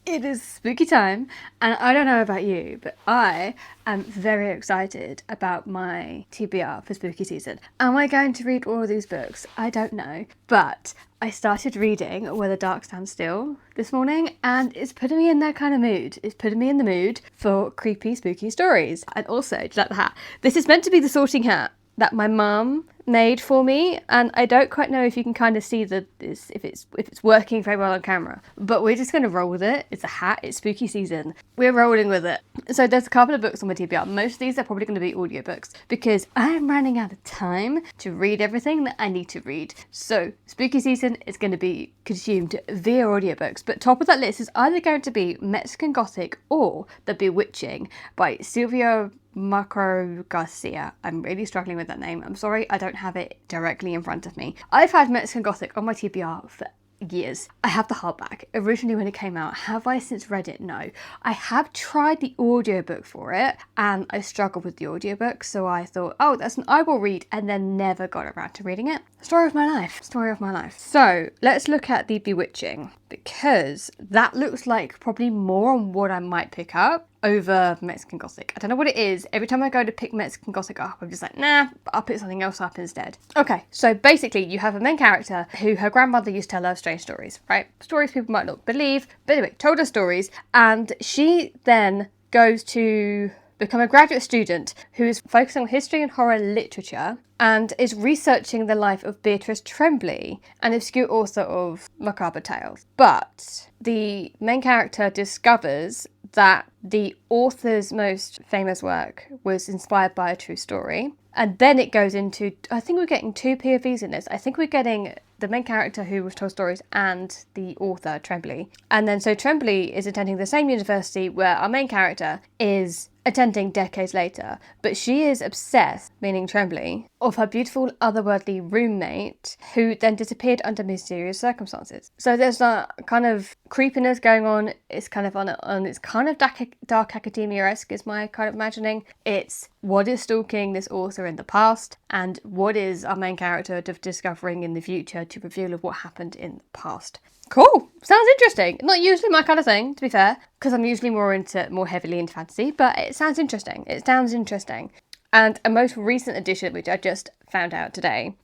It is spooky time, and I don't know about you, but I am very excited about my TBR for spooky season. Am I going to read all of these books? I don't know, but I started reading Where the Dark Stands Still this morning, and it's putting me in that kind of mood. It's putting me in the mood for creepy, spooky stories. And also, do you like the hat? This is meant to be the sorting hat that my mum made for me, and I don't quite know if you can kind of see if it's working very well on camera, but we're just going to roll with it. It's a hat, it's spooky season, we're rolling with it. So there's a couple of books on my TBR. Most of these are probably going to be audiobooks because I'm running out of time to read everything that I need to read. So spooky season is going to be consumed via audiobooks, but top of that list is either going to be Mexican Gothic or The Bewitching by Silvio Macro Garcia. I'm really struggling with that name. I'm sorry, I don't have it directly in front of me. I've had Mexican Gothic on my TBR for years. I have the hardback originally when it came out. Have I since read it? No. I have tried the audiobook for it and I struggled with the audiobook, so I thought, oh, that's an I will read, and then never got around to reading it. Story of my life. Story of my life. So let's look at The Bewitching, because that looks like probably more on what I might pick up over Mexican Gothic. I don't know what it is. Every time I go to pick Mexican Gothic up, I'm just like, nah, I'll pick something else up instead. Okay, so basically you have a main character who her grandmother used to tell her strange stories, right? Stories people might not believe, but anyway, told her stories, and she then goes to become a graduate student who is focusing on history and horror literature and is researching the life of Beatrice Tremblay, an obscure author of macabre tales. But the main character discovers that the author's most famous work was inspired by a true story. And then it goes into, I think we're getting two POVs in this. I think we're getting the main character who was told stories and the author, Tremblay. And then so Tremblay is attending the same university where our main character is attending decades later, but she is obsessed, meaning Tremblay, of her beautiful otherworldly roommate who then disappeared under mysterious circumstances. So there's that kind of creepiness going on. It's kind of on it's kind of dark academia-esque is my kind of imagining. It's what is stalking this author in the past and what is our main character discovering in the future to reveal of what happened in the past. Cool. Sounds interesting. Not usually my kind of thing, to be fair, because I'm usually more heavily into fantasy, but it sounds interesting. It sounds interesting. And a most recent edition, which I just found out today,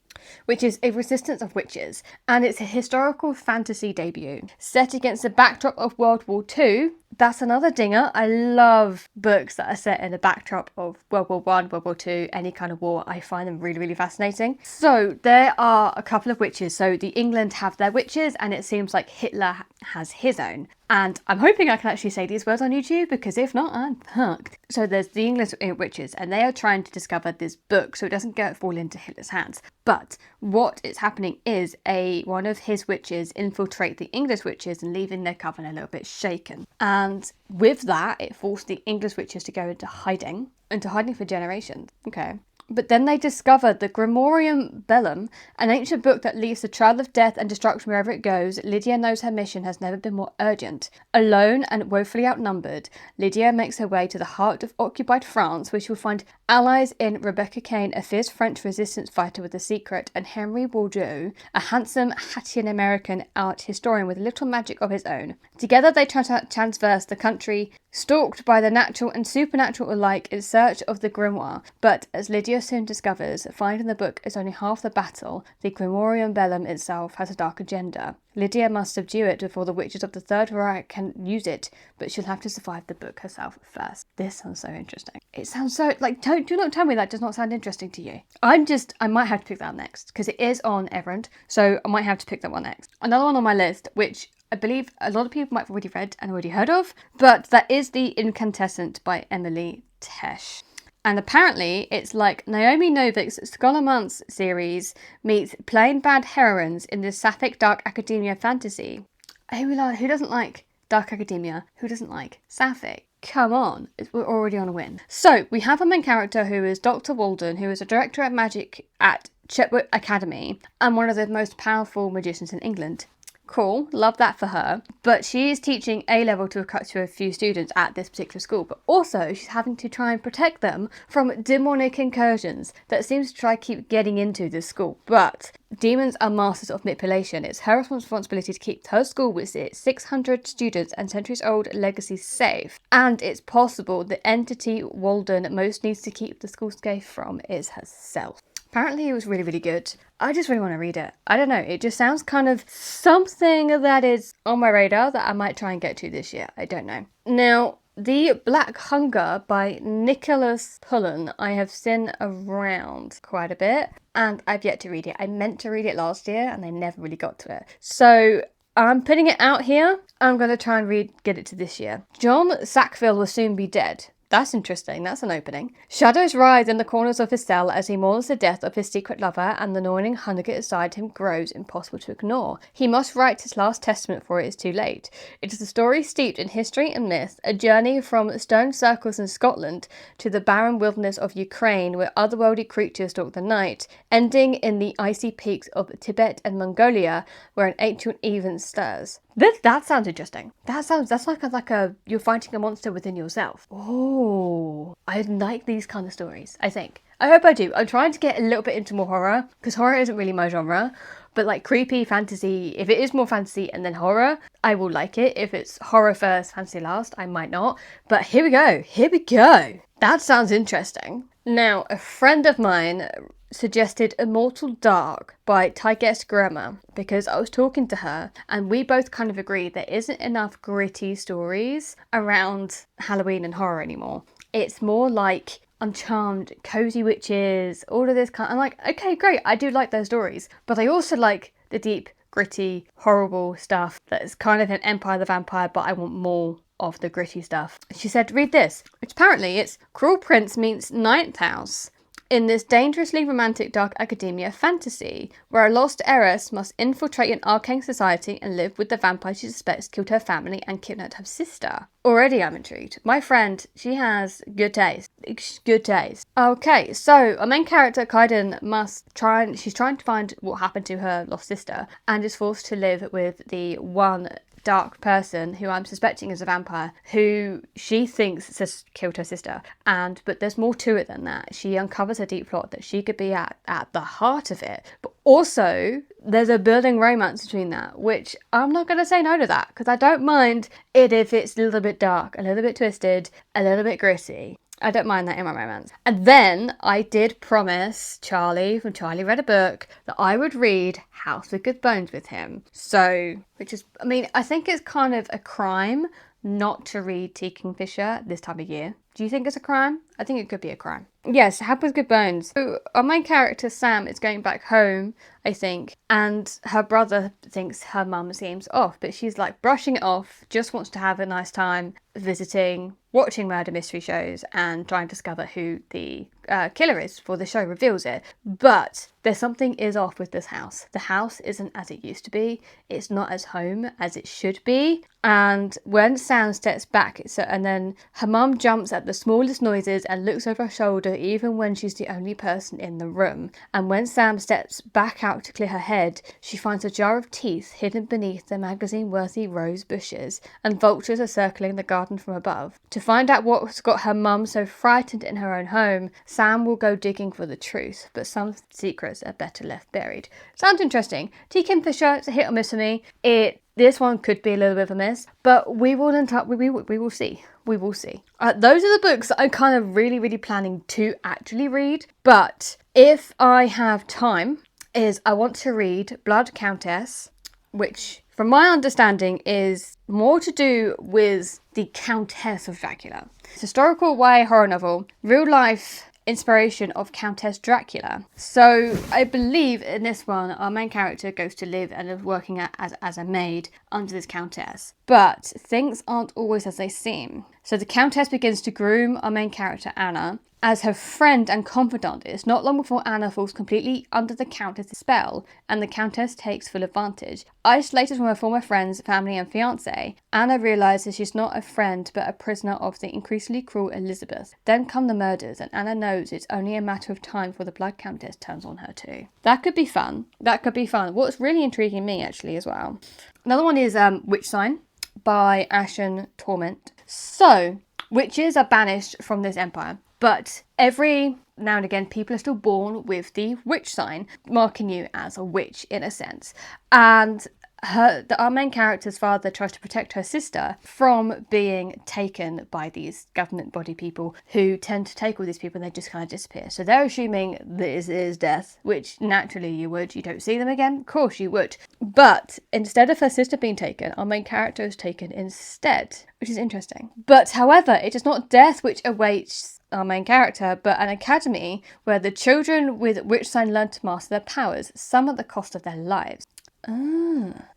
which is A Resistance of Witches, and it's a historical fantasy debut set against the backdrop of World War II. That's another dinger. I love books that are set in the backdrop of World War I, World War II, any kind of war. I find them really, really fascinating. So there are a couple of witches. So the England have their witches, and it seems like Hitler has his own. And I'm hoping I can actually say these words on YouTube, because if not, I'm fucked. So there's the English witches, and they are trying to discover this book so it doesn't fall into Hitler's hands. But what is happening is one of his witches infiltrate the English witches and leaving their coven a little bit shaken. And with that, it forced the English witches to go into hiding for generations. Okay. But then they discover the Grimorium Bellum, an ancient book that leaves the trail of death and destruction wherever it goes. Lydia knows her mission has never been more urgent. Alone and woefully outnumbered, Lydia makes her way to the heart of occupied France, where she will find allies in Rebecca Kane, a fierce French resistance fighter with a secret, and Henry Bourdieu, a handsome Haitian-American art historian with a little magic of his own. Together they transverse the country, stalked by the natural and supernatural alike in search of the grimoire. But as Lydia soon discovers, finding the book is only half the battle. The Grimorium Bellum itself has a dark agenda. Lydia must subdue it before the witches of the Third Reich can use it, but she'll have to survive the book herself first. This sounds so interesting. It sounds so, do not tell me that does not sound interesting to you. I might have to pick that up next, because it is on Everend, so I might have to pick that one next. Another one on my list, which I believe a lot of people might have already read and already heard of, but that is The Incandescent by Emily Tesh. And apparently it's like Naomi Novik's Scholomance series meets plain bad heroines in this sapphic dark academia fantasy. Who doesn't like dark academia? Who doesn't like sapphic? Come on, we're already on a win. So we have a main character who is Dr. Walden, who is a director of magic at Chetwood Academy and one of the most powerful magicians in England. Cool, love that for her. But she is teaching A-level to a few students at this particular school, but also she's having to try and protect them from demonic incursions that seems to try keep getting into this school. But demons are masters of manipulation. It's her responsibility to keep her school with its 600 students and centuries-old legacy safe. And it's possible the entity Walden most needs to keep the school safe from is herself. Apparently it was really, really good. I just really want to read it. I don't know, it just sounds kind of something that is on my radar that I might try and get to this year. I don't know. Now, The Black Hunger by Nicholas Pullen I have seen around quite a bit, and I've yet to read it. I meant to read it last year and I never really got to it. So I'm putting it out here. I'm going to try and get it to this year. John Sackville will soon be dead. That's interesting, that's an opening. Shadows rise in the corners of his cell as he mourns the death of his secret lover, and the gnawing hunger inside him grows impossible to ignore. He must write his last testament before it is too late. It is a story steeped in history and myth, a journey from stone circles in Scotland to the barren wilderness of Ukraine where otherworldly creatures stalk the night, ending in the icy peaks of Tibet and Mongolia where an ancient event stirs. That sounds interesting. That's like a you're fighting a monster within yourself. Oh, I like these kind of stories, I think. I hope I do. I'm trying to get a little bit into more horror, because horror isn't really my genre. But like creepy fantasy, if it is more fantasy and then horror, I will like it. If it's horror first, fantasy last, I might not. But here we go. Here we go. That sounds interesting. Now, a friend of mine suggested Immortal Dark by Tigest Grammar because I was talking to her and we both kind of agreed there isn't enough gritty stories around Halloween and horror anymore. It's more like Uncharmed, Cozy Witches, all of this kind. I'm like, okay, great, I do like those stories, but I also like the deep, gritty, horrible stuff that is kind of an Empire the Vampire, but I want more of the gritty stuff. She said, read this, which apparently it's Cruel Prince meets Ninth House. In this dangerously romantic dark academia fantasy, where a lost heiress must infiltrate an arcane society and live with the vampire she suspects killed her family and kidnapped her sister. Already I'm intrigued. My friend, she has good taste. Good taste. Okay, so our main character, Kaiden, she's trying to find what happened to her lost sister and is forced to live with the one dark person who I'm suspecting is a vampire who she thinks has killed her sister, but there's more to it than that. She uncovers a deep plot that she could be at the heart of it, but also there's a building romance between that, which I'm not going to say no to that because I don't mind it if it's a little bit dark, a little bit twisted, a little bit gritty. I don't mind that in my romance. And then I did promise Charlie from Charlie Read a Book that I would read House with Good Bones with him. So, I think it's kind of a crime not to read Tea Kingfisher this time of year. Do you think it's a crime? I think it could be a crime. Yes, House with Good Bones. So our main character, Sam, is going back home, I think, and her brother thinks her mum seems off, but she's like brushing it off, just wants to have a nice time visiting, watching murder mystery shows and trying to discover who the killer is before the show reveals it. But there's something is off with this house. The house isn't as it used to be. It's not as home as it should be. And when Sam steps back, and then her mum jumps at the smallest noises and looks over her shoulder even when she's the only person in the room. And when Sam steps back out to clear her head, she finds a jar of teeth hidden beneath the magazine-worthy rose bushes, and vultures are circling the garden from above. To find out what's got her mum so frightened in her own home, Sam will go digging for the truth, but some secrets are better left buried. Sounds interesting. Tea Kingfisher, it's a hit or miss for me. This one could be a little bit of a miss, but we will see. We will see. Those are the books that I'm kind of really, really planning to actually read. But if I have time, I want to read Blood Countess, which, from my understanding, is more to do with the Countess of Dracula. It's a historical YA horror novel, real life inspiration of Countess Dracula. So I believe in this one our main character goes to live and is working as a maid under this countess, but things aren't always as they seem. So the countess begins to groom our main character Anna, as her friend and confidant. It's not long before Anna falls completely under the Countess's spell, and the Countess takes full advantage. Isolated from her former friends, family and fiancé, Anna realises she's not a friend but a prisoner of the increasingly cruel Elizabeth. Then come the murders, and Anna knows it's only a matter of time before the Blood Countess turns on her too. That could be fun. What's really intriguing me actually as well. Another one is Witch Sign by Ashen Torment. So, witches are banished from this empire, but every now and again people are still born with the witch sign, marking you as a witch in a sense. And our main character's father tries to protect her sister from being taken by these government body people who tend to take all these people and they just kind of disappear. So they're assuming this is death, which naturally you don't see them again. Of course you would. But instead of her sister being taken, our main character is taken instead, which is interesting. But however, it is not death which awaits our main character, but an academy where the children with witch sign learn to master their powers, some at the cost of their lives.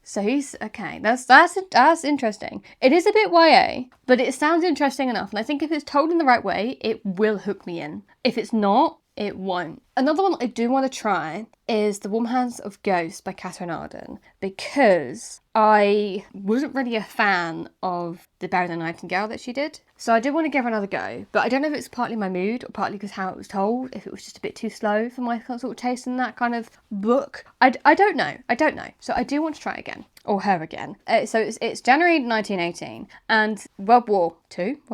So he's okay. That's interesting. It is a bit YA, but it sounds interesting enough, and I think if it's told in the right way, it will hook me in. If it's not, it won't. Another one I do want to try is The Warm Hands of Ghosts by Catherine Arden, because I wasn't really a fan of The Bear and the Nightingale that she did. So I did want to give her another go, but I don't know if it's partly my mood or partly because how it was told, if it was just a bit too slow for my sort of taste in that kind of book. I don't know. So I do want to try it again. Or her again. So it's January 1918 and World War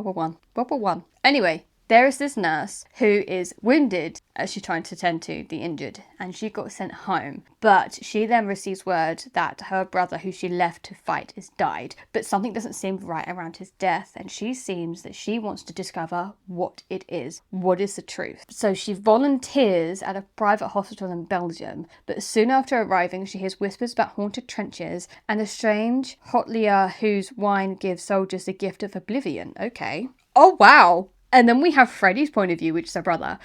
One. Anyway, there is this nurse who is wounded as she's trying to tend to the injured, and she got sent home. But she then receives word that her brother, who she left to fight, has died. But something doesn't seem right around his death, and she seems that she wants to discover what it is. What is the truth? So she volunteers at a private hospital in Belgium, but soon after arriving, she hears whispers about haunted trenches and a strange hotelier whose wine gives soldiers the gift of oblivion. Okay. Oh, wow. And then we have Freddie's point of view, which is her brother.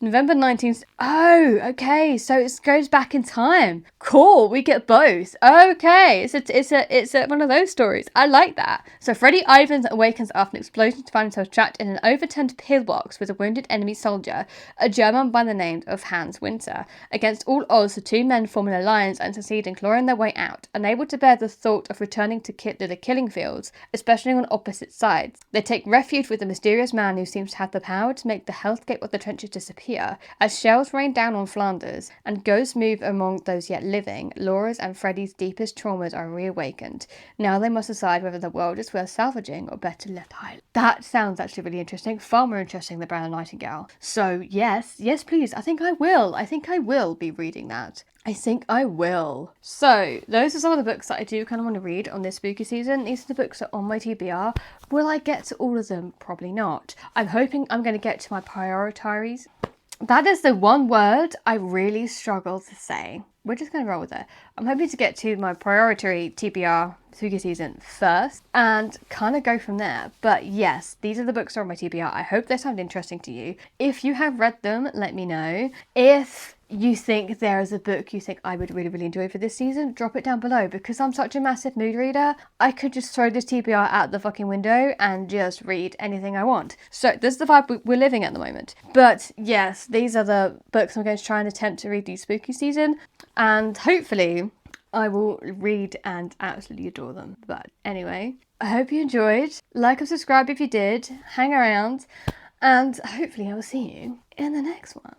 November 19th. Oh, okay. So it goes back in time. Cool. We get both. Okay. It's one of those stories. I like that. So Freddie Ivans awakens after an explosion to find himself trapped in an overturned pillbox with a wounded enemy soldier, a German by the name of Hans Winter. Against all odds, the two men form an alliance and succeed in clawing their way out. Unable to bear the thought of returning to the killing fields, especially on opposite sides, they take refuge with a mysterious man who seems to have the power to make the hellscape of the trenches disappear. As shells rain down on Flanders and ghosts move among those yet living, Laura's and Freddie's deepest traumas are reawakened. Now they must decide whether the world is worth salvaging or better left idle. That sounds actually really interesting, far more interesting than Bear and the Nightingale. So yes, please, I think I will be reading that. I think I will. So, those are some of the books that I do kind of want to read on this spooky season. These are the books that are on my TBR. Will I get to all of them? Probably not. I'm hoping I'm going to get to my prioritize. That is the one word I really struggle to say. We're just going to roll with it. I'm hoping to get to my priority TBR spooky season first and kind of go from there. But yes, these are the books that are on my TBR. I hope they sound interesting to you. If you have read them, let me know. If you think there is a book you think I would really, really enjoy for this season, drop it down below. Because I'm such a massive mood reader, I could just throw this TBR out the fucking window and just read anything I want. So this is the vibe we're living at the moment. But yes, these are the books I'm going to try and attempt to read this spooky season. And hopefully I will read and absolutely adore them. But anyway, I hope you enjoyed. Like and subscribe if you did. Hang around. And hopefully I will see you in the next one.